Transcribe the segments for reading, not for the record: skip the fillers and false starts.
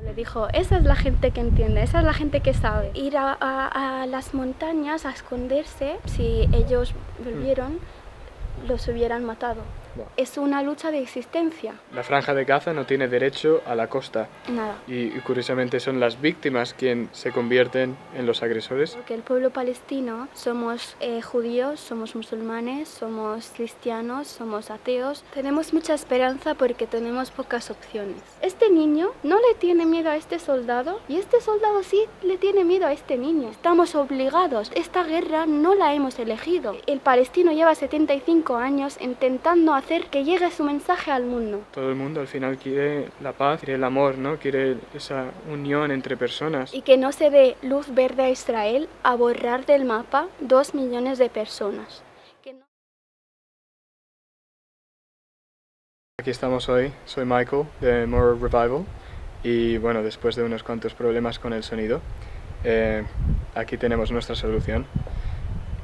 Le dijo, esa es la gente que entiende, esa es la gente que sabe. Ir a las montañas a esconderse, si ellos volvieron, los hubieran matado. Wow. Es una lucha de existencia. La Franja de Gaza no tiene derecho a la costa. Nada. Y curiosamente son las víctimas quienes se convierten en los agresores. Porque el pueblo palestino somos judíos, somos musulmanes, somos cristianos, somos ateos. Tenemos mucha esperanza porque tenemos pocas opciones. Este niño no le tiene miedo a este soldado y este soldado sí le tiene miedo a este niño. Estamos obligados. Esta guerra no la hemos elegido. El palestino lleva 75 años intentando hacer que llegue su mensaje al mundo. Todo el mundo al final quiere la paz, quiere el amor, ¿no? Quiere esa unión entre personas. Y que no se dé luz verde a Israel a borrar del mapa 2 millones de personas. Aquí estamos hoy, soy Michael de Moral Revival y bueno, después de unos cuantos problemas con el sonido, aquí tenemos nuestra solución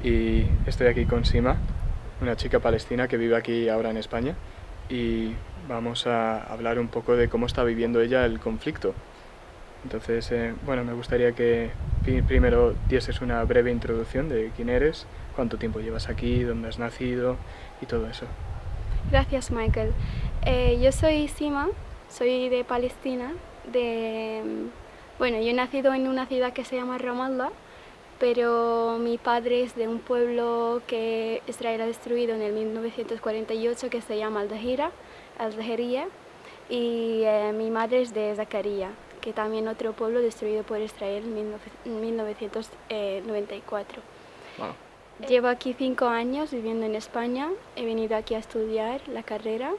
y estoy aquí con Sima, una chica palestina que vive aquí ahora en España y vamos a hablar un poco de cómo está viviendo ella el conflicto. Entonces, bueno, me gustaría que primero dieses una breve introducción de quién eres, cuánto tiempo llevas aquí, dónde has nacido y todo eso. Gracias, Michael. Yo soy Sima, soy de Palestina. Bueno, yo he nacido en una ciudad que se llama Ramallah, pero mi padre es de un pueblo que Israel ha destruido en el 1948 que se llama Al-Zahiria, y mi madre es de Zacaría, que también otro pueblo destruido por Israel en 1994. Wow. Llevo aquí 5 años viviendo en España, he venido aquí a estudiar la carrera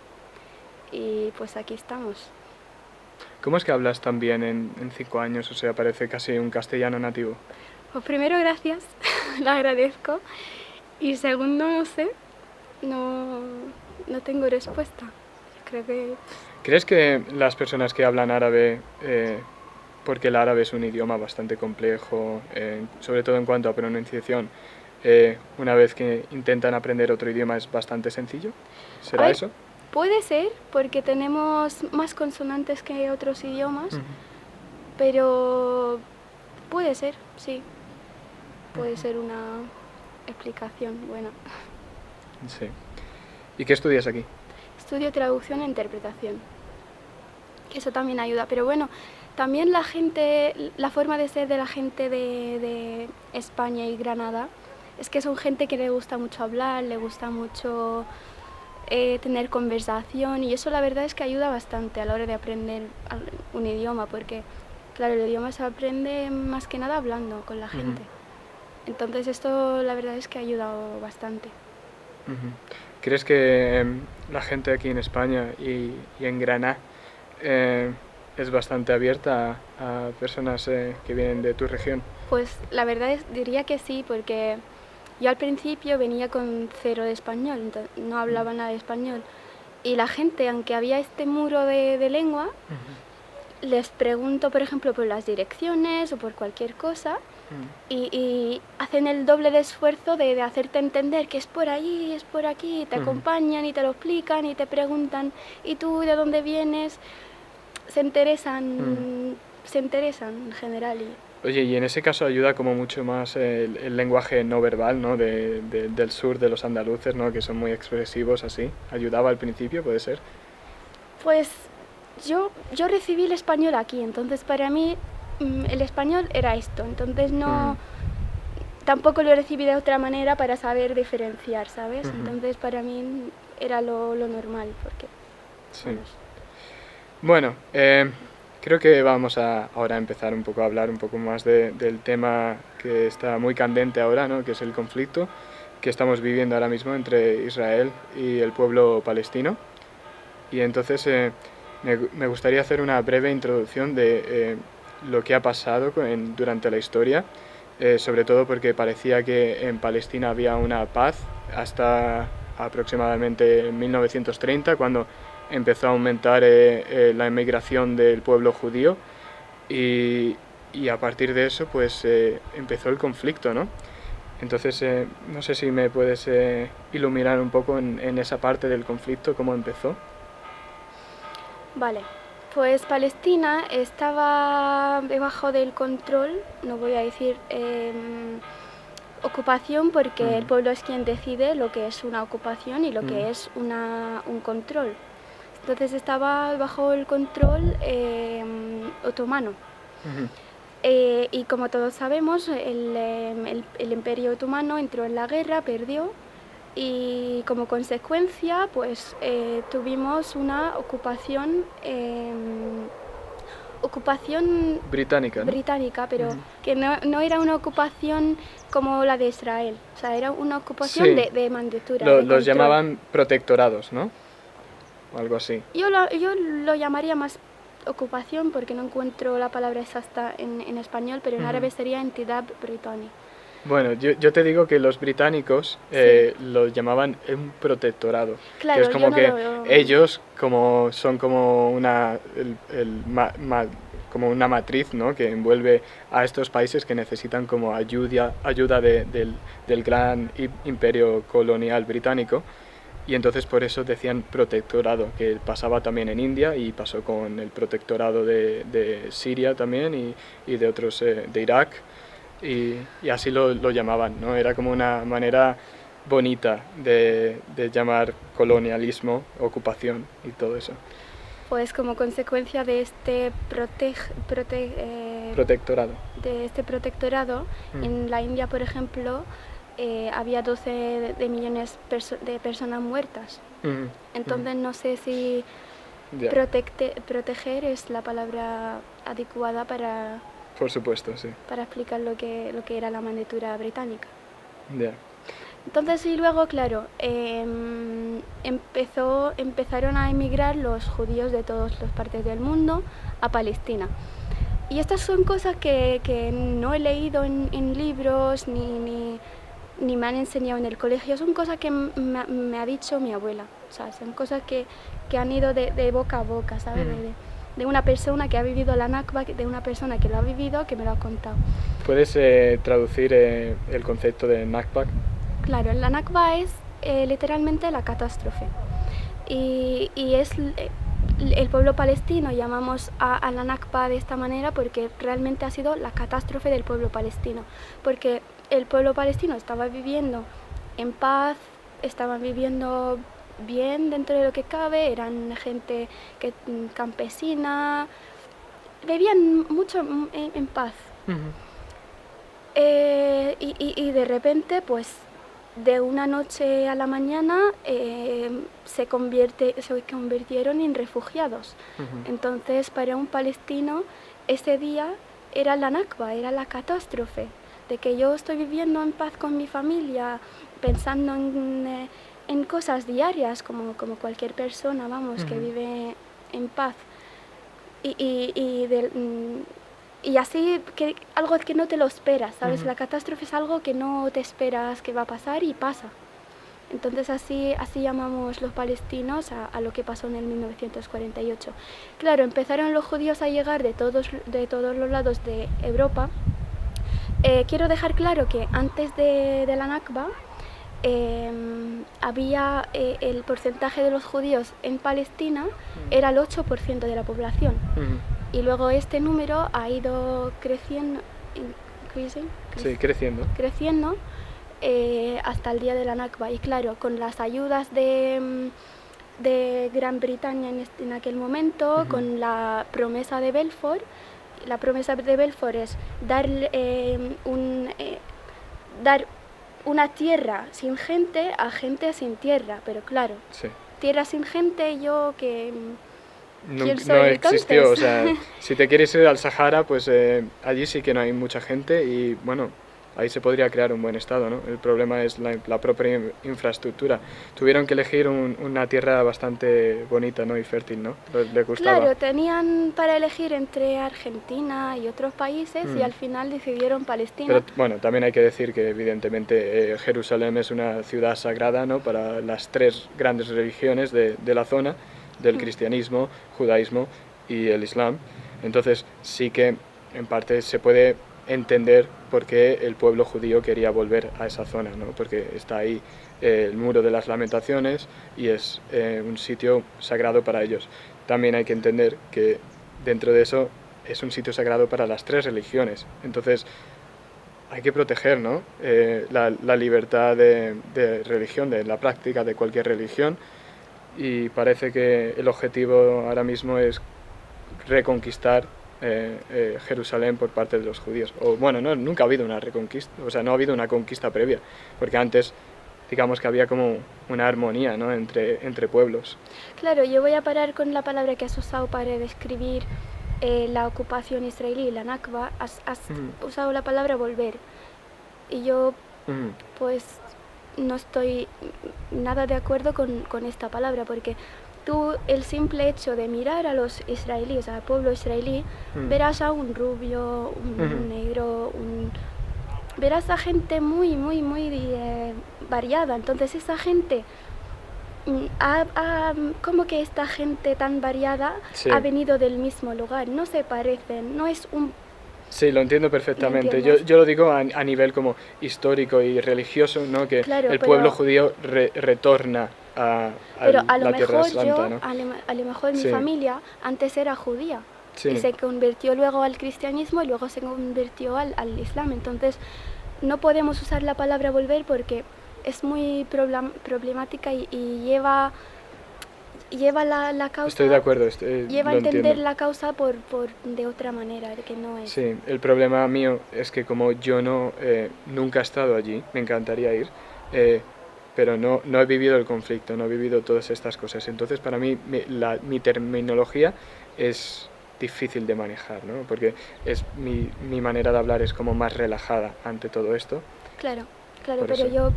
y pues aquí estamos. ¿Cómo es que hablas tan bien en 5 años? O sea, parece casi un castellano nativo. Pues primero, gracias, lo agradezco. Y segundo, no sé, no tengo respuesta. Creo que... ¿Crees que las personas que hablan árabe, porque el árabe es un idioma bastante complejo, sobre todo en cuanto a pronunciación, una vez que intentan aprender otro idioma es bastante sencillo? ¿Será eso? Puede ser, porque tenemos más consonantes que otros idiomas, pero puede ser, sí. Puede ser una explicación buena. Sí. ¿Y qué estudias aquí? Estudio traducción e interpretación. Eso también ayuda, pero bueno, también la forma de ser de la gente de España y Granada es que son gente que le gusta mucho hablar, le gusta mucho tener conversación, y eso la verdad es que ayuda bastante a la hora de aprender un idioma, porque claro, el idioma se aprende más que nada hablando con la gente. Entonces esto la verdad es que ha ayudado bastante. ¿Crees que la gente aquí en España y en Granada es bastante abierta a personas que vienen de tu región? Pues la verdad diría que sí, porque yo al principio venía con 0 de español, entonces no hablaba nada de español. Y la gente, aunque había este muro de lengua, les pregunto, por ejemplo, por las direcciones o por cualquier cosa, y hacen el doble de esfuerzo de hacerte entender que es por allí, es por aquí, y te acompañan y te lo explican y te preguntan, ¿y tú de dónde vienes? Se interesan en general. Oye, y en ese caso ayuda como mucho más el lenguaje no verbal, ¿no? Del sur, de los andaluces, ¿no? Que son muy expresivos así. ¿Ayudaba al principio, puede ser? Pues yo recibí el español aquí, entonces para mí el español era esto, entonces no... Tampoco lo recibí de otra manera para saber diferenciar, ¿sabes? Entonces para mí era lo normal, porque... Sí. Bueno, creo que vamos a ahora empezar un poco a hablar un poco más del tema que está muy candente ahora, ¿no? Que es el conflicto que estamos viviendo ahora mismo entre Israel y el pueblo palestino. Y entonces me gustaría hacer una breve introducción de lo que ha pasado durante la historia, sobre todo porque parecía que en Palestina había una paz hasta aproximadamente 1930, cuando empezó a aumentar la inmigración del pueblo judío y a partir de eso pues empezó el conflicto, ¿no? Entonces no sé si me puedes iluminar un poco en esa parte del conflicto, cómo empezó. Vale, Pues Palestina estaba debajo del control, no voy a decir ocupación, porque el pueblo es quien decide lo que es una ocupación y lo que es un control. Entonces estaba bajo el control otomano. Y como todos sabemos, el Imperio Otomano entró en la guerra, perdió, y como consecuencia pues tuvimos una ocupación británica, ¿no? británica, pero que no era una ocupación como la de Israel, o sea, era una ocupación Sí. de mandatura. Los control. llamaban protectorados, ¿no? O algo así. Yo lo llamaría más ocupación porque no encuentro la palabra exacta en español, pero en árabe sería entidad británica. Bueno, yo te digo que los británicos lo llamaban un protectorado. Claro, que es como yo no que lo- ellos son como como una matriz, ¿no? Que envuelve a estos países que necesitan como ayuda del gran imperio colonial británico. Y entonces por eso decían protectorado, que pasaba también en India y pasó con el protectorado de Siria también y de otros, de Irak. Y así lo llamaban, ¿no? Era como una manera bonita de llamar colonialismo, ocupación y todo eso. Pues como consecuencia de este Protectorado. en la India, por ejemplo, había 12 millones de personas muertas. Entonces no sé si Ya. proteger es la palabra adecuada para Por supuesto, sí. explicar lo que era la mandatura británica. Ya. Entonces, y luego, claro, empezaron a emigrar los judíos de todas las partes del mundo a Palestina. Y estas son cosas que no he leído en libros ni me han enseñado en el colegio, son cosas que me ha dicho mi abuela, o sea, son cosas que han ido de boca a boca, ¿sabes? De una persona que ha vivido la Nakba, de una persona que lo ha vivido, que me lo ha contado. ¿Puedes traducir el concepto de Nakba? Claro, la Nakba es literalmente la catástrofe. Y es el pueblo palestino, llamamos a la Nakba de esta manera porque realmente ha sido la catástrofe del pueblo palestino. Porque el pueblo palestino estaba viviendo en paz, estaban viviendo bien dentro de lo que cabe, eran gente campesina, vivían mucho en paz. Y de repente, pues, de una noche a la mañana se convirtieron en refugiados. Entonces, para un palestino, ese día era la Nakba, era la catástrofe, de que yo estoy viviendo en paz con mi familia, pensando en cosas diarias, como cualquier persona, vamos, que vive en paz. Y así, algo que no te lo esperas, ¿sabes? La catástrofe es algo que no te esperas que va a pasar y pasa. Entonces así llamamos los palestinos a lo que pasó en el 1948. Claro, empezaron los judíos a llegar de todos los lados de Europa. Quiero dejar claro que antes de la Nakba había el porcentaje de los judíos en Palestina era el 8% de la población. Y luego este número ha ido creciendo, creciendo hasta el día de la Nakba. Y claro, con las ayudas de Gran Bretaña en aquel momento, con la promesa de Balfour. La promesa de Balfour es dar una tierra sin gente a gente sin tierra, pero claro, tierra sin gente, yo que... No existió, o sea, si te quieres ir al Sahara, pues allí sí que no hay mucha gente y bueno, ahí se podría crear un buen estado, ¿no? El problema es la propia infraestructura. Tuvieron que elegir una tierra bastante bonita, ¿no? Y fértil, ¿no? ¿Le gustaba? Claro, tenían para elegir entre Argentina y otros países y al final decidieron Palestina. Pero bueno, también hay que decir que evidentemente Jerusalén es una ciudad sagrada, ¿no? Para las tres grandes religiones de la zona, del cristianismo, judaísmo y el islam. Entonces sí que en parte se puede entender por qué el pueblo judío quería volver a esa zona, ¿no? Porque está ahí el muro de las lamentaciones y es un sitio sagrado para ellos. también hay que entender que dentro de eso es un sitio sagrado para las 3 religiones. Entonces hay que proteger, ¿no? La libertad de religión, de la práctica de cualquier religión, y parece que el objetivo ahora mismo es reconquistar Jerusalén por parte de los judíos. O bueno, no, nunca ha habido una reconquista, o sea, no ha habido una conquista previa, porque antes digamos que había como una armonía, ¿no? entre pueblos. Claro, yo voy a parar con la palabra que has usado para describir la ocupación israelí, la Nakba. Has usado la palabra volver. Y yo, pues, no estoy nada de acuerdo con esta palabra, porque tú, el simple hecho de mirar a los israelíes, al pueblo israelí, verás a un rubio, un negro, verás a gente muy variada. Entonces esa gente, como que esta gente tan variada ha venido del mismo lugar, no se parecen, no es un... Sí, lo entiendo perfectamente. Yo lo digo a nivel como histórico y religioso, ¿no? Que claro, el pueblo judío retorna a la Tierra Santa, ¿no? A lo mejor mi familia antes era judía y se convirtió luego al cristianismo y luego se convirtió al islam. Entonces no podemos usar la palabra volver porque es muy problemática y lleva la causa. Estoy de acuerdo. Lleva a entender la causa de otra manera, de que no es. Sí, el problema mío es que como yo nunca he estado allí, me encantaría ir, pero no he vivido el conflicto, no he vivido todas estas cosas. Entonces para mí mi terminología es difícil de manejar, ¿no? Porque mi manera de hablar es como más relajada ante todo esto. Claro, pero eso. Yo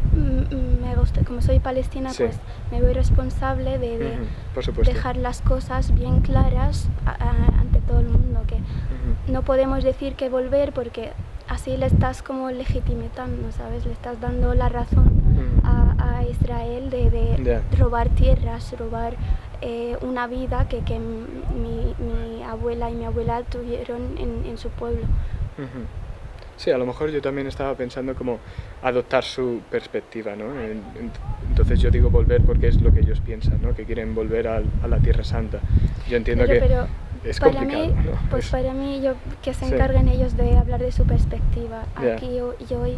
me gusta, como soy palestina, pues me veo responsable de dejar las cosas bien claras ante todo el mundo, que no podemos decir que volver porque así le estás como legitimando, ¿sabes? Le estás dando la razón a Israel de robar tierras, robar una vida que mi abuela y mi abuela tuvieron en su pueblo. Sí, a lo mejor yo también estaba pensando como adoptar su perspectiva, ¿no? Entonces yo digo volver porque es lo que ellos piensan, ¿no? Que quieren volver a la Tierra Santa. Yo entiendo pero es para complicado, mí, ¿no? Pues para mí, que se encarguen ellos de hablar de su perspectiva. Aquí y hoy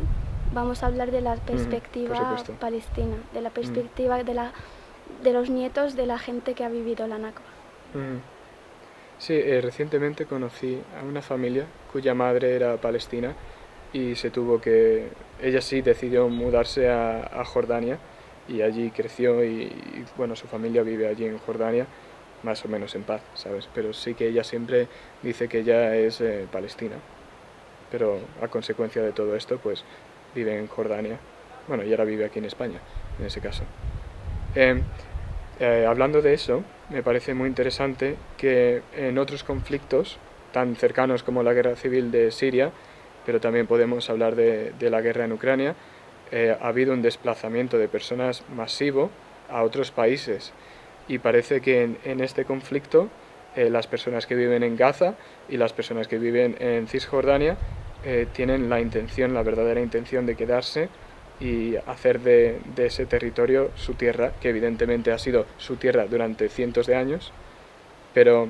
vamos a hablar de la perspectiva palestina, de la perspectiva de los nietos de la gente que ha vivido la Nakba. Sí, recientemente conocí a una familia cuya madre era palestina y ella sí decidió mudarse a Jordania y allí creció y bueno, su familia vive allí en Jordania, más o menos en paz, ¿sabes? Pero sí que ella siempre dice que ella es palestina, pero a consecuencia de todo esto, pues vive en Jordania, bueno, y ahora vive aquí en España, en ese caso. Hablando de eso, me parece muy interesante que en otros conflictos tan cercanos como la guerra civil de Siria, pero también podemos hablar de la guerra en Ucrania, ha habido un desplazamiento de personas masivo a otros países y parece que en este conflicto las personas que viven en Gaza y las personas que viven en Cisjordania tienen la verdadera intención de quedarse y hacer de ese territorio su tierra, que evidentemente ha sido su tierra durante cientos de años, pero,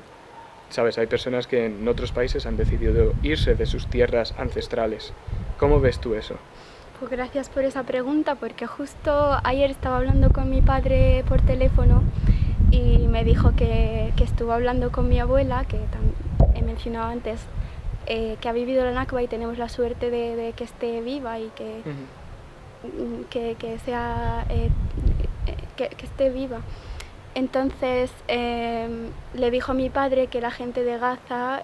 ¿sabes? Hay personas que en otros países han decidido irse de sus tierras ancestrales. ¿Cómo ves tú eso? Pues gracias por esa pregunta, porque justo ayer estaba hablando con mi padre por teléfono y me dijo que estuvo hablando con mi abuela, que he mencionado antes, que ha vivido la Nakba y tenemos la suerte de que esté viva y que esté viva. Entonces le dijo a mi padre que la gente de Gaza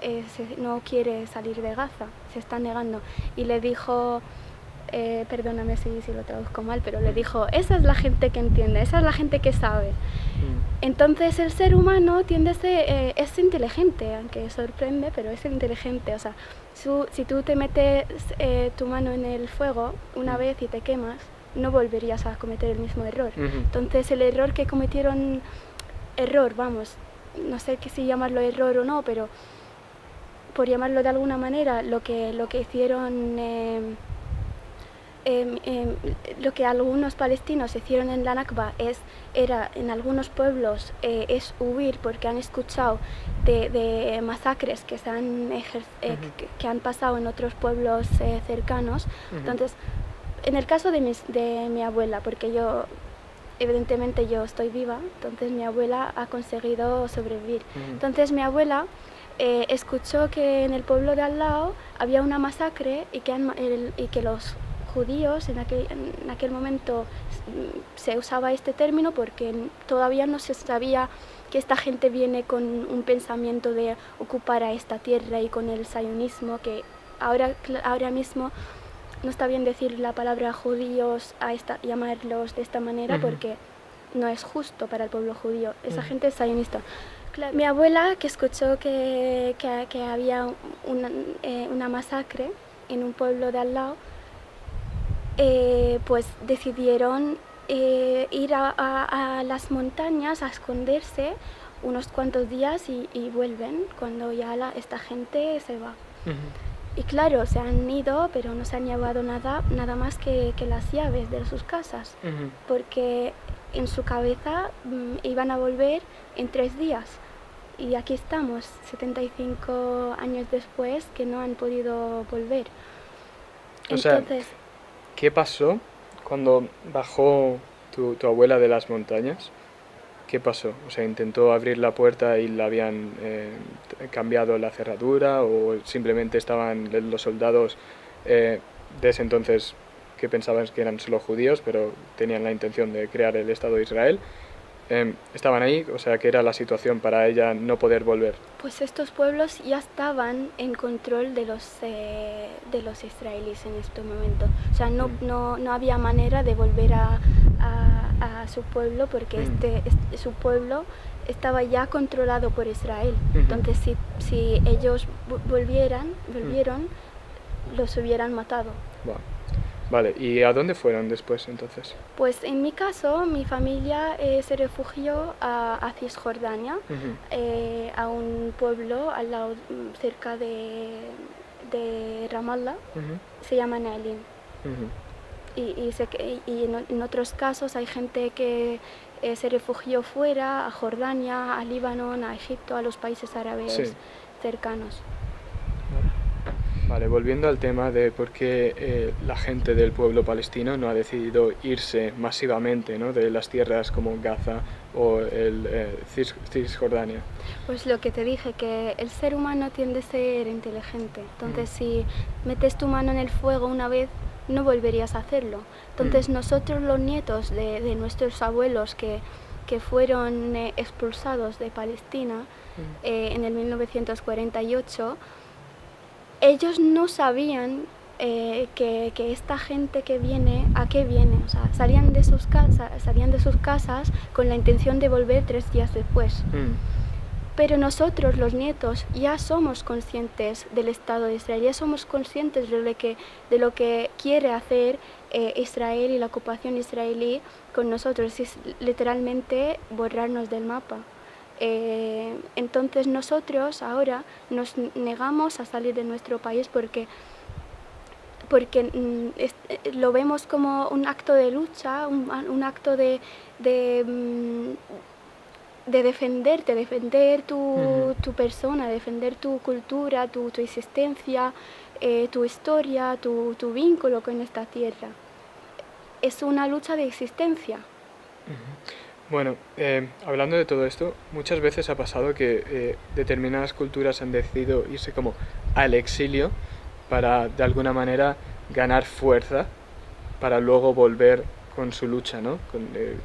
no quiere salir de Gaza, se está negando. Y le dijo, perdóname si lo traduzco mal, pero le dijo, esa es la gente que entiende, esa es la gente que sabe. Entonces el ser humano es inteligente, aunque sorprende, pero es inteligente. O sea, si tú te metes tu mano en el fuego una vez y te quemas, no volverías a cometer el mismo error. Entonces el error que cometieron, no sé si llamarlo error o no, pero por llamarlo de alguna manera, lo que hicieron lo que algunos palestinos hicieron en la Nakba era en algunos pueblos es huir porque han escuchado de masacres que, que han pasado en otros pueblos cercanos. Entonces, en el caso de mi abuela, porque evidentemente yo estoy viva, entonces mi abuela ha conseguido sobrevivir. Entonces mi abuela escuchó que en el pueblo de al lado había una masacre y que los judíos en aquel momento se usaba este término porque todavía no se sabía que esta gente viene con un pensamiento de ocupar a esta tierra y con el sionismo, que ahora mismo no está bien decir la palabra judíos llamarlos de esta manera porque no es justo para el pueblo judío. Esa gente es sionista. Claro. Mi abuela, que escuchó que había una masacre en un pueblo de al lado, pues decidieron ir a las montañas a esconderse unos cuantos días y vuelven cuando ya esta gente se va. Y claro, se han ido, pero no se han llevado nada más que las llaves de sus casas, porque en su cabeza iban a volver en 3 días. Y aquí estamos, 75 años después, que no han podido volver. Entonces, ¿qué pasó cuando bajó tu abuela de las montañas? ¿Qué pasó? O sea, ¿intentó abrir la puerta y le habían cambiado la cerradura o simplemente estaban los soldados de ese entonces que pensaban que eran solo judíos pero tenían la intención de crear el Estado de Israel? Estaban ahí, o sea, ¿qué era la situación para ella no poder volver? Pues estos pueblos ya estaban en control de los israelíes en este momento. O sea, no había manera de volver a su pueblo porque su pueblo estaba ya controlado por Israel. Entonces, si ellos volvieron, los hubieran matado. Wow. Vale, ¿y a dónde fueron después entonces? Pues en mi caso, mi familia se refugió a Cisjordania, a un pueblo al lado, cerca de Ramallah, se llama Nailin. Y en otros casos hay gente que se refugió fuera, a Jordania, a Líbano, a Egipto, a los países árabes cercanos. Vale, volviendo al tema de por qué la gente del pueblo palestino no ha decidido irse masivamente, ¿no?, de las tierras como Gaza o Cisjordania. Pues lo que te dije, que el ser humano tiende a ser inteligente. Entonces, si metes tu mano en el fuego una vez, no volverías a hacerlo. Entonces, nosotros los nietos de nuestros abuelos que fueron expulsados de Palestina en el 1948, ellos no sabían que esta gente que viene, ¿a qué viene? O sea, salían de sus casas con la intención de volver 3 días después. Pero nosotros, los nietos, ya somos conscientes del Estado de Israel, ya somos conscientes de lo que quiere hacer Israel y la ocupación israelí con nosotros, es literalmente borrarnos del mapa. Entonces nosotros ahora nos negamos a salir de nuestro país porque lo vemos como un acto de lucha, un acto de defender tu persona, defender tu cultura, tu existencia, tu historia, tu vínculo con esta tierra. Es una lucha de existencia. Bueno, hablando de todo esto, muchas veces ha pasado que determinadas culturas han decidido irse como al exilio para de alguna manera ganar fuerza para luego volver con su lucha, ¿no?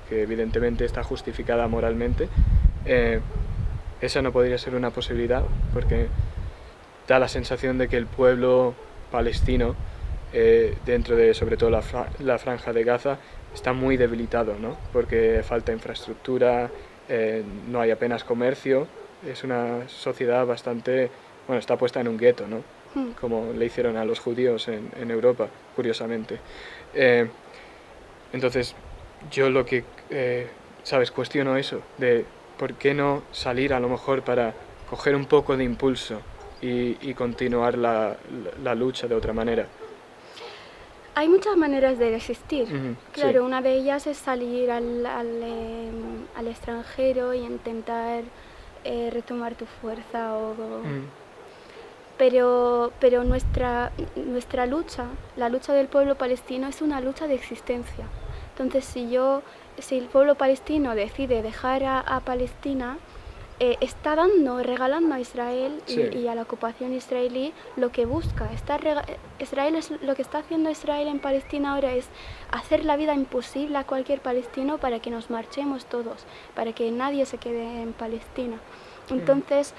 Que evidentemente está justificada moralmente. Esa no podría ser una posibilidad porque da la sensación de que el pueblo palestino, dentro de sobre todo la franja de Gaza, está muy debilitado, ¿no? Porque falta infraestructura, no hay apenas comercio, es una sociedad bastante, bueno, está puesta en un gueto, ¿no? Como le hicieron a los judíos en Europa, curiosamente. Entonces, yo lo que, cuestiono eso, de por qué no salir a lo mejor para coger un poco de impulso y continuar la lucha de otra manera. Hay muchas maneras de resistir. Claro, sí. una de ellas es salir al extranjero y intentar retomar tu fuerza. Pero nuestra lucha, la lucha del pueblo palestino, es una lucha de existencia. Entonces, si el pueblo palestino decide dejar a Palestina, está regalando a Israel Sí. y a la ocupación israelí lo que busca. Lo que está haciendo Israel en Palestina ahora es hacer la vida imposible a cualquier palestino para que nos marchemos todos, para que nadie se quede en Palestina. Entonces,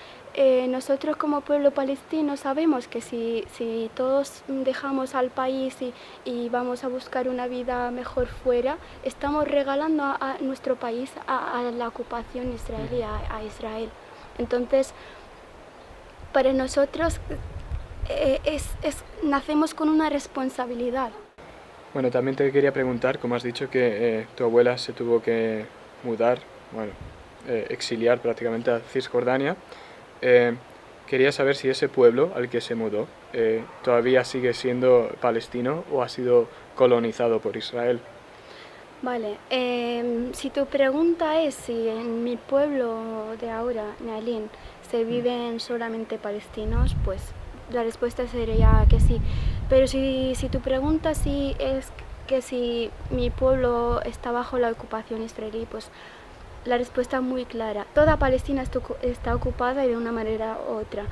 nosotros como pueblo palestino sabemos que si todos dejamos al país y vamos a buscar una vida mejor fuera, estamos regalando a nuestro país a la ocupación israelí, a Israel. Entonces, para nosotros nacemos con una responsabilidad. Bueno, también te quería preguntar, como has dicho, que tu abuela se tuvo que mudar, bueno, exiliar prácticamente a Cisjordania. Quería saber si ese pueblo al que se mudó todavía sigue siendo palestino o ha sido colonizado por Israel. Vale, si tu pregunta es si en mi pueblo de ahora, Nealín, se viven solamente palestinos, pues la respuesta sería que sí. Pero si tu pregunta sí es que si mi pueblo está bajo la ocupación israelí, pues la respuesta es muy clara. Toda Palestina está ocupada de una manera u otra.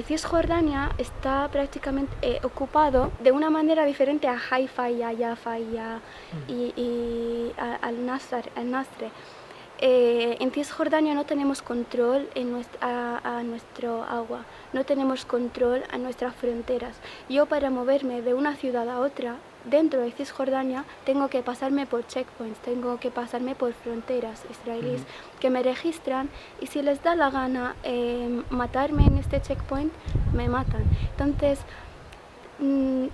Cisjordania está prácticamente ocupado de una manera diferente a Haifa y a Jaffa y al Nasr. En Cisjordania no tenemos control a nuestro agua, no tenemos control a nuestras fronteras. Yo para moverme de una ciudad a otra dentro de Cisjordania tengo que pasarme por checkpoints, tengo que pasarme por fronteras israelíes que me registran, y si les da la gana matarme en este checkpoint, me matan. Entonces,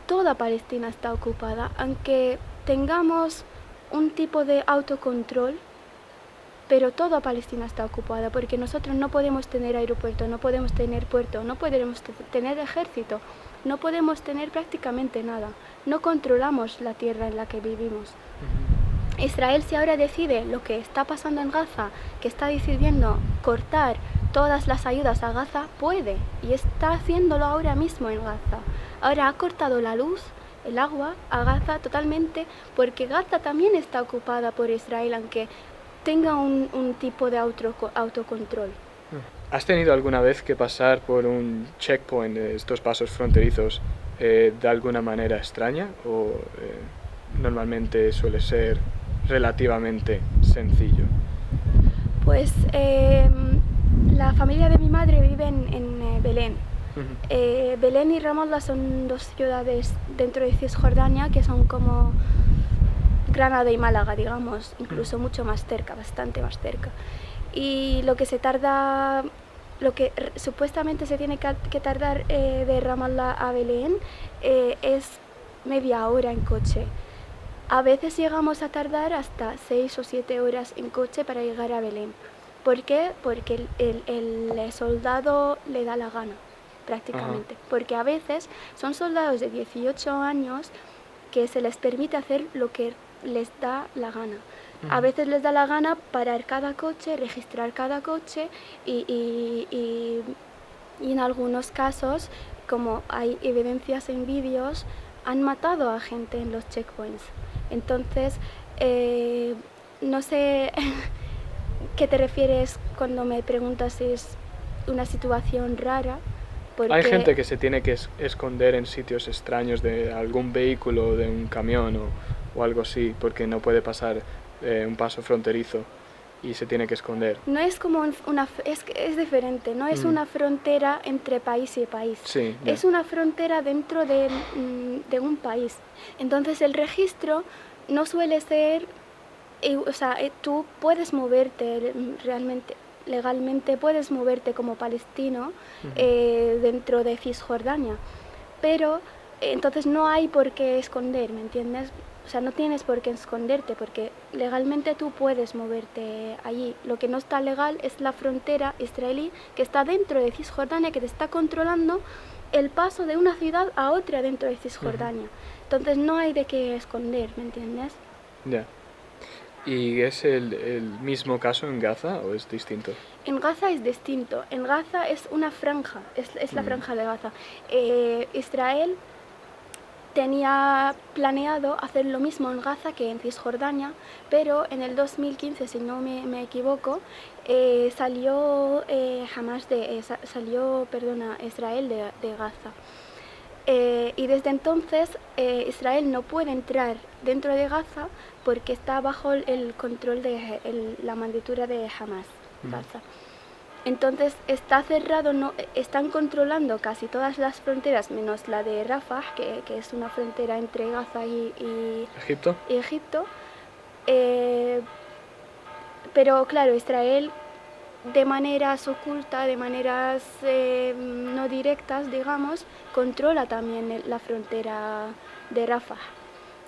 toda Palestina está ocupada, aunque tengamos un tipo de autocontrol, pero toda Palestina está ocupada, porque nosotros no podemos tener aeropuerto, no podemos tener puerto, no podemos tener ejército, no podemos tener prácticamente nada. No controlamos la tierra en la que vivimos. Israel, si ahora decide lo que está pasando en Gaza, que está decidiendo cortar todas las ayudas a Gaza, puede, y está haciéndolo ahora mismo en Gaza. Ahora ha cortado la luz, el agua a Gaza totalmente, porque Gaza también está ocupada por Israel, aunque tenga un tipo de autocontrol. ¿Has tenido alguna vez que pasar por un checkpoint de estos pasos fronterizos de alguna manera extraña o normalmente suele ser relativamente sencillo? Pues la familia de mi madre vive en Belén. Belén y Ramallah son dos ciudades dentro de Cisjordania que son como Granada y Málaga, digamos, incluso mucho más cerca, bastante más cerca. Y lo que supuestamente se tiene que tardar de Ramallah a Belén es media hora en coche. A veces llegamos a tardar hasta 6 o 7 horas en coche para llegar a Belén. ¿Por qué? Porque el soldado le da la gana, prácticamente. Porque a veces son soldados de 18 años que se les permite hacer lo que les da la gana. A veces les da la gana parar cada coche, registrar cada coche y en algunos casos, como hay evidencias en vídeos, han matado a gente en los checkpoints. Entonces, no sé qué te refieres cuando me preguntas si es una situación rara. Hay gente que se tiene que esconder en sitios extraños de algún vehículo, de un camión o algo así, porque no puede pasar un paso fronterizo y se tiene que esconder. No es como es diferente, no es una frontera entre país y país. Sí, es una frontera dentro de un país. Entonces el registro no suele ser, tú puedes moverte realmente, legalmente puedes moverte como palestino dentro de Cisjordania, pero entonces no hay por qué esconder, ¿me entiendes? O sea, no tienes por qué esconderte porque legalmente tú puedes moverte allí. Lo que no está legal es la frontera israelí que está dentro de Cisjordania, que te está controlando el paso de una ciudad a otra dentro de Cisjordania. Entonces no hay de qué esconder, ¿me entiendes? Ya. ¿Y es el mismo caso en Gaza o es distinto? En Gaza es distinto. En Gaza es una franja, es la franja de Gaza. Israel tenía planeado hacer lo mismo en Gaza que en Cisjordania, pero en el 2015, si no me equivoco, salió Israel de Gaza. Y desde entonces Israel no puede entrar dentro de Gaza porque está bajo el control de la mandatura de Hamas, Gaza. Entonces está cerrado, están controlando casi todas las fronteras menos la de Rafah, que es una frontera entre Gaza y Egipto. Pero claro, Israel de maneras ocultas, de maneras no directas, digamos, controla también la frontera de Rafah.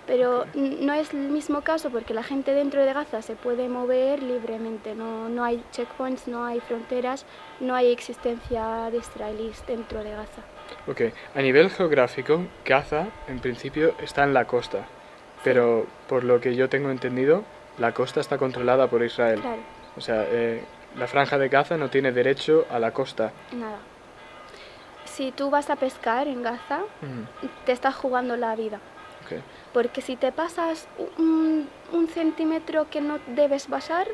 Pero no es el mismo caso porque la gente dentro de Gaza se puede mover libremente, no hay checkpoints, no hay fronteras, no hay existencia de israelíes dentro de Gaza. Ok, a nivel geográfico, Gaza en principio está en la costa, pero por lo que yo tengo entendido, la costa está controlada por Israel. Claro. O sea, la franja de Gaza no tiene derecho a la costa. Nada. Si tú vas a pescar en Gaza, te estás jugando la vida. Okay. Porque si te pasas un centímetro que no debes pasar,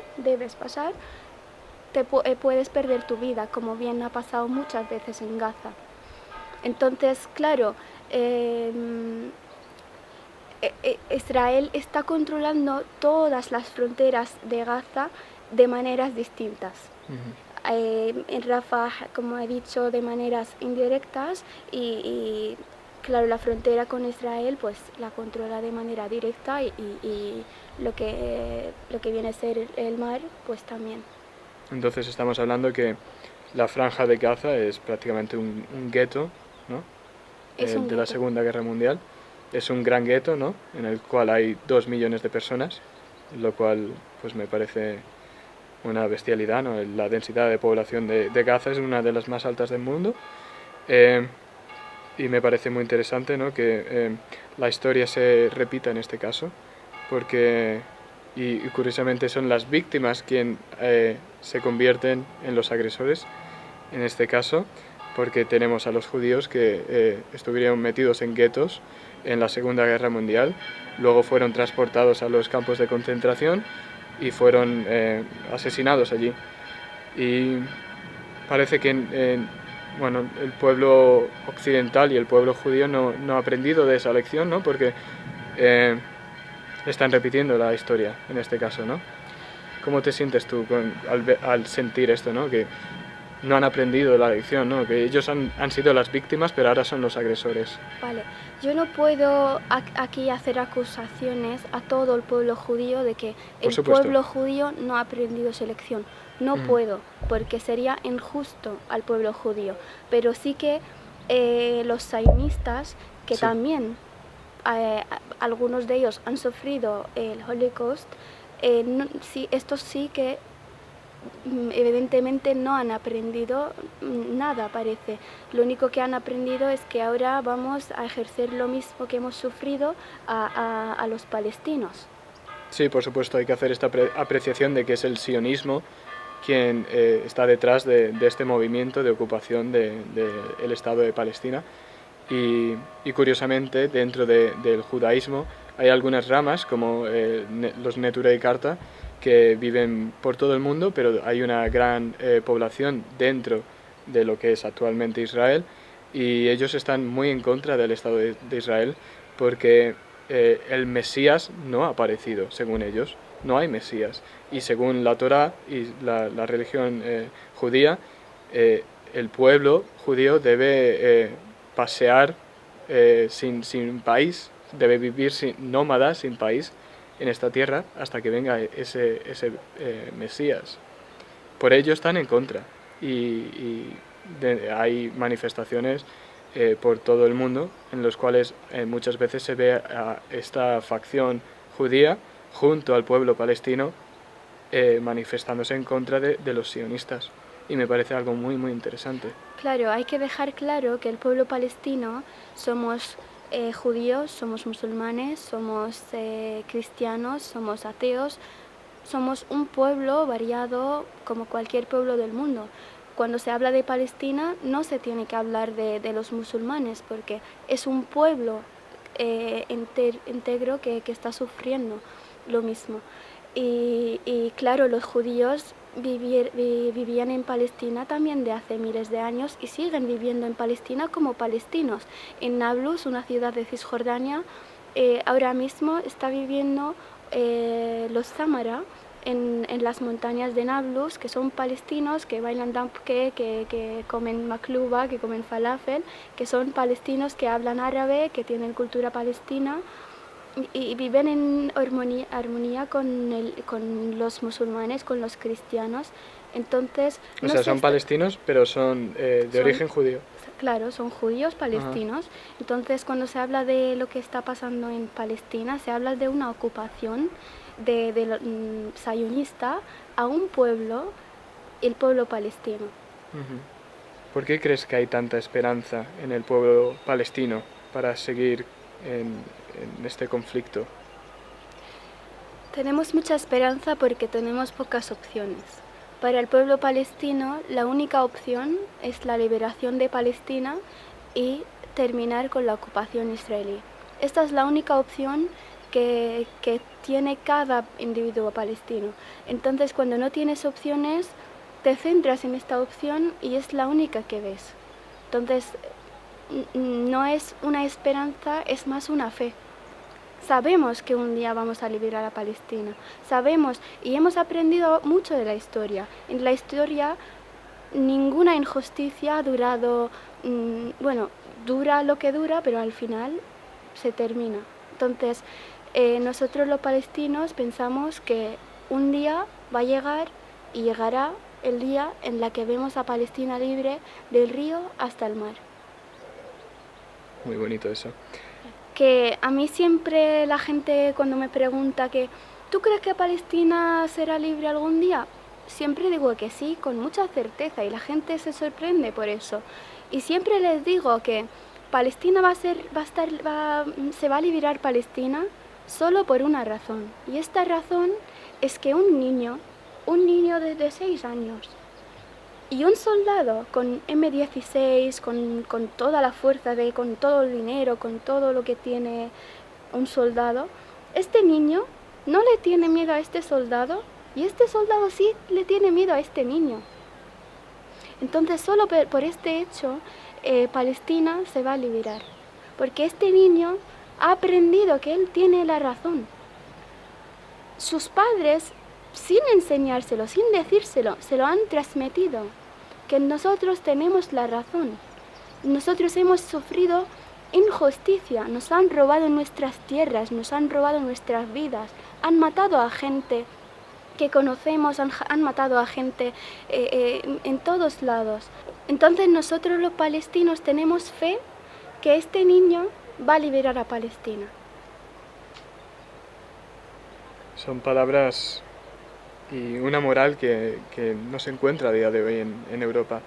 puedes perder tu vida, como bien ha pasado muchas veces en Gaza. Entonces, claro, Israel está controlando todas las fronteras de Gaza de maneras distintas. En Rafah, como he dicho, de maneras indirectas y claro, la frontera con Israel pues la controla de manera directa y lo que viene a ser el mar pues también. Entonces estamos hablando que la franja de Gaza es prácticamente un gueto, ¿no? De la Segunda Guerra Mundial. Es un gran gueto, ¿no? En el cual hay 2 millones de personas, lo cual pues me parece una bestialidad, ¿no? La densidad de población de Gaza es una de las más altas del mundo. Y me parece muy interesante, ¿no? Que la historia se repita en este caso, porque y curiosamente son las víctimas quien se convierten en los agresores en este caso, porque tenemos a los judíos que estuvieron metidos en guetos en la Segunda Guerra Mundial, luego fueron transportados a los campos de concentración y fueron asesinados allí. Y parece que bueno, el pueblo occidental y el pueblo judío no ha aprendido de esa lección, ¿no? Porque están repitiendo la historia en este caso, ¿no? ¿Cómo te sientes tú al sentir esto, ¿no? Que no han aprendido la lección, ¿no? Que ellos han sido las víctimas, pero ahora son los agresores. Vale, yo no puedo aquí hacer acusaciones a todo el pueblo judío de que el pueblo judío no ha aprendido su lección. No puedo, porque sería injusto al pueblo judío. Pero sí que los sionistas, que también algunos de ellos han sufrido el Holocaust, estos sí que evidentemente no han aprendido nada, parece. Lo único que han aprendido es que ahora vamos a ejercer lo mismo que hemos sufrido a los palestinos. Sí, por supuesto, hay que hacer esta apreciación de que es el sionismo quien está detrás de este movimiento de ocupación del Estado de Palestina. Y curiosamente, dentro del judaísmo hay algunas ramas, como los Neturei Karta, que viven por todo el mundo, pero hay una gran población dentro de lo que es actualmente Israel, y ellos están muy en contra del Estado de Israel, porque el Mesías no ha aparecido, según ellos. No hay Mesías. Y según la Torá y la religión judía, el pueblo judío debe pasear sin país, debe vivir nómada, sin país, en esta tierra, hasta que venga ese Mesías. Por ello están en contra. Y hay manifestaciones por todo el mundo en los cuales muchas veces se ve a esta facción judía junto al pueblo palestino manifestándose en contra de los sionistas. y me parece algo muy, muy interesante. Claro, hay que dejar claro que el pueblo palestino somos judíos, somos musulmanes, somos cristianos, somos ateos, somos un pueblo variado como cualquier pueblo del mundo. Cuando se habla de Palestina no se tiene que hablar de los musulmanes porque es un pueblo íntegro que está sufriendo lo mismo. Y claro, los judíos vivían en Palestina también de hace miles de años y siguen viviendo en Palestina como palestinos. En Nablus, una ciudad de Cisjordania, ahora mismo está viviendo los Samara en las montañas de Nablus, que son palestinos que bailan dampke, que comen makluba, que comen falafel, que son palestinos que hablan árabe, que tienen cultura palestina y viven en armonía con los musulmanes, con los cristianos. Entonces, o sea, son palestinos, pero son de origen judío. Claro, son judíos palestinos. Ajá. Entonces, cuando se habla de lo que está pasando en Palestina, se habla de una ocupación sionista a un pueblo, el pueblo palestino. ¿Por qué crees que hay tanta esperanza en el pueblo palestino para seguir en este conflicto? Tenemos mucha esperanza porque tenemos pocas opciones. Para el pueblo palestino, la única opción es la liberación de Palestina y terminar con la ocupación israelí. Esta es la única opción que tiene cada individuo palestino. Entonces, cuando no tienes opciones, te centras en esta opción y es la única que ves. Entonces, no es una esperanza, es más una fe. Sabemos que un día vamos a liberar a Palestina. Sabemos y hemos aprendido mucho de la historia. En la historia ninguna injusticia ha durado, dura lo que dura, pero al final se termina. Entonces, nosotros los palestinos pensamos que un día va a llegar y llegará el día en la que vemos a Palestina libre del río hasta el mar. Muy bonito eso. Que a mí siempre la gente cuando me pregunta que ¿tú crees que Palestina será libre algún día? Siempre digo que sí, con mucha certeza, y la gente se sorprende por eso. Y siempre les digo que Palestina se va a liberar Palestina solo por una razón. Y esta razón es que un niño de 6 años, y un soldado con M16, con toda la fuerza, con todo el dinero, con todo lo que tiene un soldado, este niño no le tiene miedo a este soldado y este soldado sí le tiene miedo a este niño. Entonces solo por este hecho Palestina se va a liberar, porque este niño ha aprendido que él tiene la razón. Sus padres, sin enseñárselo, sin decírselo, se lo han transmitido. Que nosotros tenemos la razón. Nosotros hemos sufrido injusticia, nos han robado nuestras tierras, nos han robado nuestras vidas, han matado a gente que conocemos, han matado a gente en todos lados. Entonces nosotros los palestinos tenemos fe que este niño va a liberar a Palestina. Son palabras y una moral que no se encuentra a día de hoy en Europa.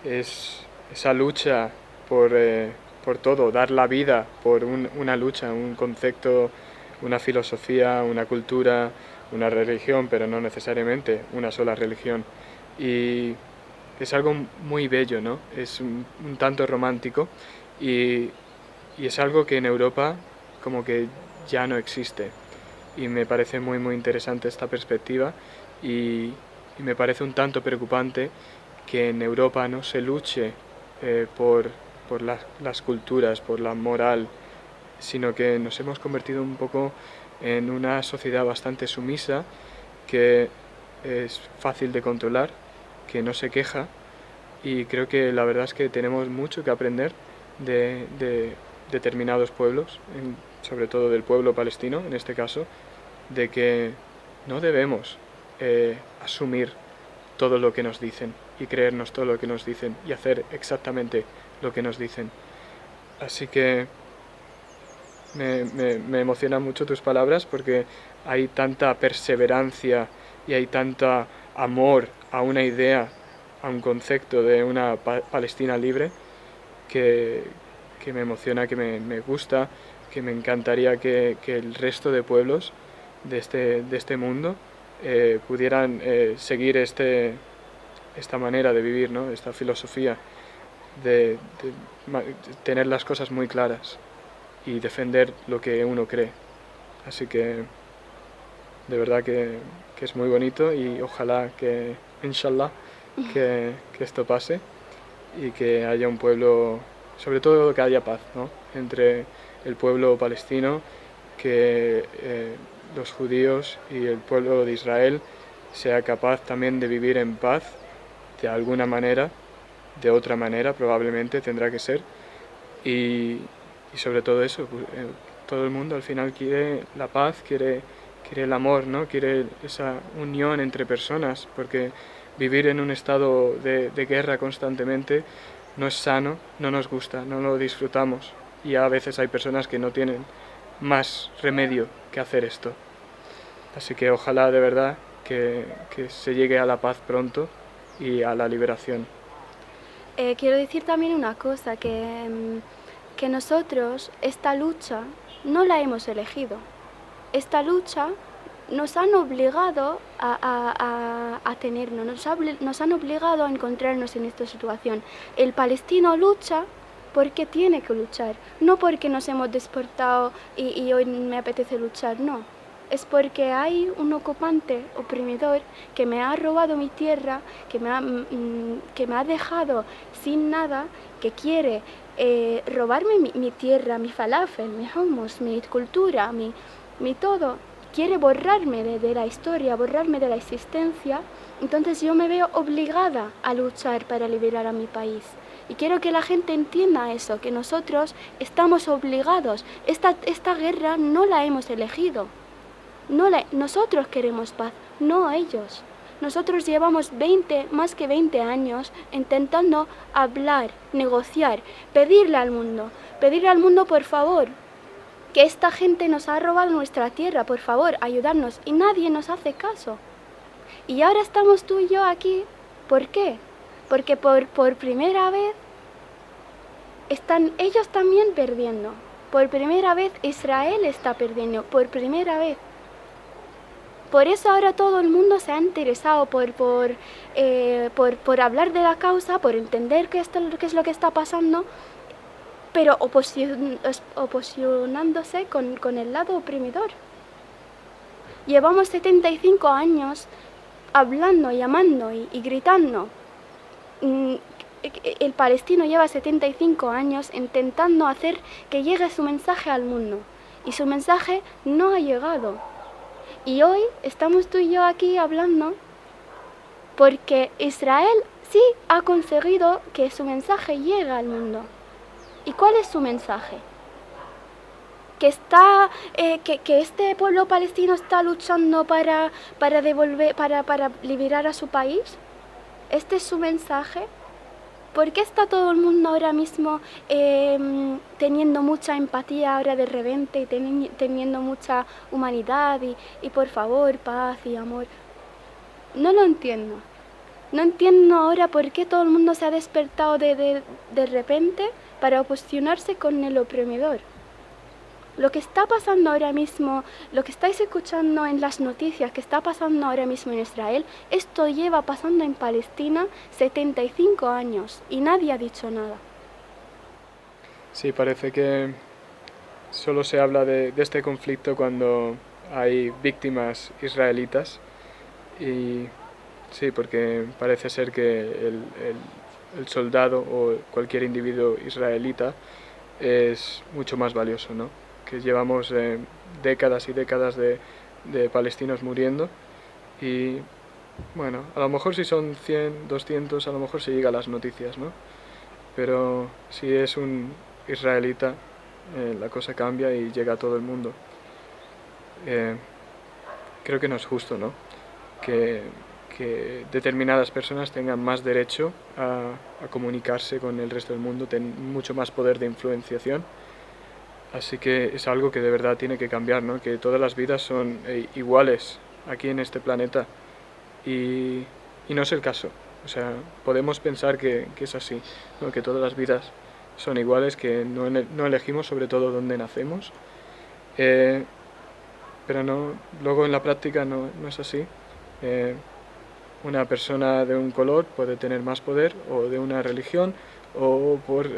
Es esa lucha por todo, dar la vida por una lucha, un concepto, una filosofía, una cultura, una religión, pero no necesariamente una sola religión. Y es algo muy bello, ¿no? Es un tanto romántico y es algo que en Europa como que ya no existe. Y me parece muy muy interesante esta perspectiva y me parece un tanto preocupante que en Europa no se luche por las culturas, por la moral, sino que nos hemos convertido un poco en una sociedad bastante sumisa, que es fácil de controlar, que no se queja, y creo que la verdad es que tenemos mucho que aprender de determinados pueblos, sobre todo del pueblo palestino en este caso, de que no debemos asumir todo lo que nos dicen y creernos todo lo que nos dicen y hacer exactamente lo que nos dicen. Así que me emocionan mucho tus palabras porque hay tanta perseverancia y hay tanto amor a una idea a un concepto de una Palestina libre que me emociona, que me gusta, que me encantaría que el resto de pueblos de este mundo pudieran seguir esta manera de vivir, ¿no? Esta filosofía de tener las cosas muy claras y defender lo que uno cree. Así que de verdad que es muy bonito y ojalá que, inshallah, que esto pase y que haya un pueblo, sobre todo que haya paz, ¿no? Entre el pueblo palestino, que los judíos y el pueblo de Israel sea capaz también de vivir en paz de alguna manera, de otra manera probablemente tendrá que ser, y sobre todo eso, todo el mundo al final quiere la paz, quiere el amor, ¿no? Quiere esa unión entre personas, porque vivir en un estado de guerra constantemente no es sano, no nos gusta, no lo disfrutamos, y a veces hay personas que no tienen más remedio que hacer esto. Así que ojalá de verdad que se llegue a la paz pronto y a la liberación. Quiero decir también una cosa, que nosotros esta lucha no la hemos elegido. Esta lucha nos han obligado a tenernos, nos han obligado a encontrarnos en esta situación. El palestino lucha porque tiene que luchar, no porque nos hemos despertado y hoy me apetece luchar, no. Es porque hay un ocupante oprimidor que me ha robado mi tierra, que me ha dejado sin nada, que quiere robarme mi tierra, mi falafel, mi hummus, mi cultura, mi todo. Quiere borrarme de la historia, borrarme de la existencia. Entonces yo me veo obligada a luchar para liberar a mi país. Y quiero que la gente entienda eso, que nosotros estamos obligados. Esta guerra no la hemos elegido. Nosotros queremos paz, no ellos. Nosotros llevamos más que 20 años intentando hablar, negociar, pedirle al mundo por favor, que esta gente nos ha robado nuestra tierra, por favor, ayudarnos, y nadie nos hace caso. Y ahora estamos tú y yo aquí, ¿por qué? Porque por primera vez están ellos también perdiendo. Por primera vez Israel está perdiendo, por primera vez. Por eso ahora todo el mundo se ha interesado por hablar de la causa, por entender qué es lo que está pasando, pero oposicionándose con el lado oprimidor. Llevamos 75 años hablando, llamando y gritando. El palestino lleva 75 años intentando hacer que llegue su mensaje al mundo, y su mensaje no ha llegado. Y hoy estamos tú y yo aquí hablando porque Israel sí ha conseguido que su mensaje llegue al mundo. ¿Y cuál es su mensaje? Que este pueblo palestino está luchando para liberar a su país. ¿Este es su mensaje? ¿Por qué está todo el mundo ahora mismo teniendo mucha empatía ahora de repente y teniendo mucha humanidad y por favor, paz y amor? No lo entiendo. No entiendo ahora por qué todo el mundo se ha despertado de repente para oposicionarse con el oprimidor. Lo que está pasando ahora mismo, lo que estáis escuchando en las noticias que está pasando ahora mismo en Israel, esto lleva pasando en Palestina 75 años y nadie ha dicho nada. Sí, parece que solo se habla de este conflicto cuando hay víctimas israelitas, y sí, porque parece ser que el soldado o cualquier individuo israelita es mucho más valioso, ¿no? Que llevamos décadas y décadas de palestinos muriendo, y bueno, a lo mejor si son 100, 200, a lo mejor se llega a las noticias, ¿no? Pero si es un israelita, la cosa cambia y llega a todo el mundo. Creo que no es justo, ¿no? Que determinadas personas tengan más derecho a comunicarse con el resto del mundo, tienen mucho más poder de influenciación. Así que es algo que de verdad tiene que cambiar, ¿no? Que todas las vidas son iguales aquí en este planeta, y no es el caso. O sea, podemos pensar que es así, ¿no? Que todas las vidas son iguales, que no elegimos sobre todo dónde nacemos, pero no, luego en la práctica no es así. Una persona de un color puede tener más poder, o de una religión, o por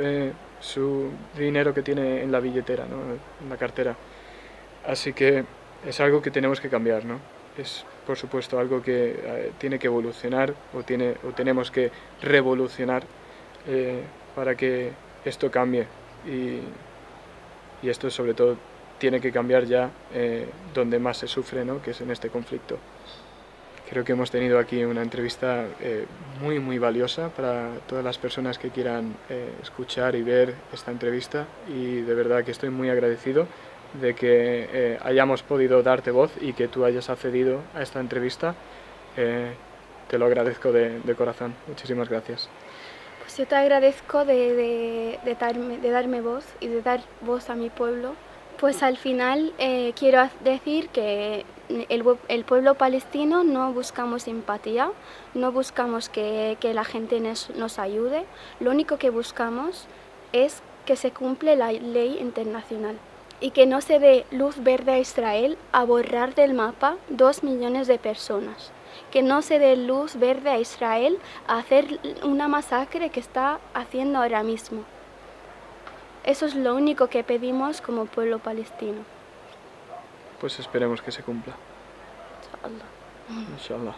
su dinero que tiene en la billetera, ¿no? En la cartera. Así que es algo que tenemos que cambiar, ¿no? Es, por supuesto, algo que tiene que evolucionar, o tenemos que revolucionar para que esto cambie. Y esto, sobre todo, tiene que cambiar ya donde más se sufre, ¿no? Que es en este conflicto. Creo que hemos tenido aquí una entrevista muy valiosa para todas las personas que quieran escuchar y ver esta entrevista, y de verdad que estoy muy agradecido de que hayamos podido darte voz y que tú hayas accedido a esta entrevista. Te lo agradezco de corazón. Muchísimas gracias. Pues yo te agradezco de darme voz y de dar voz a mi pueblo. Pues al final quiero decir que el pueblo palestino no buscamos empatía, no buscamos que la gente nos ayude, lo único que buscamos es que se cumpla la ley internacional y que no se dé luz verde a Israel a borrar del mapa 2 millones de personas, que no se dé luz verde a Israel a hacer una masacre que está haciendo ahora mismo. Eso es lo único que pedimos como pueblo palestino. Pues esperemos que se cumpla. Inshallah. Inshallah.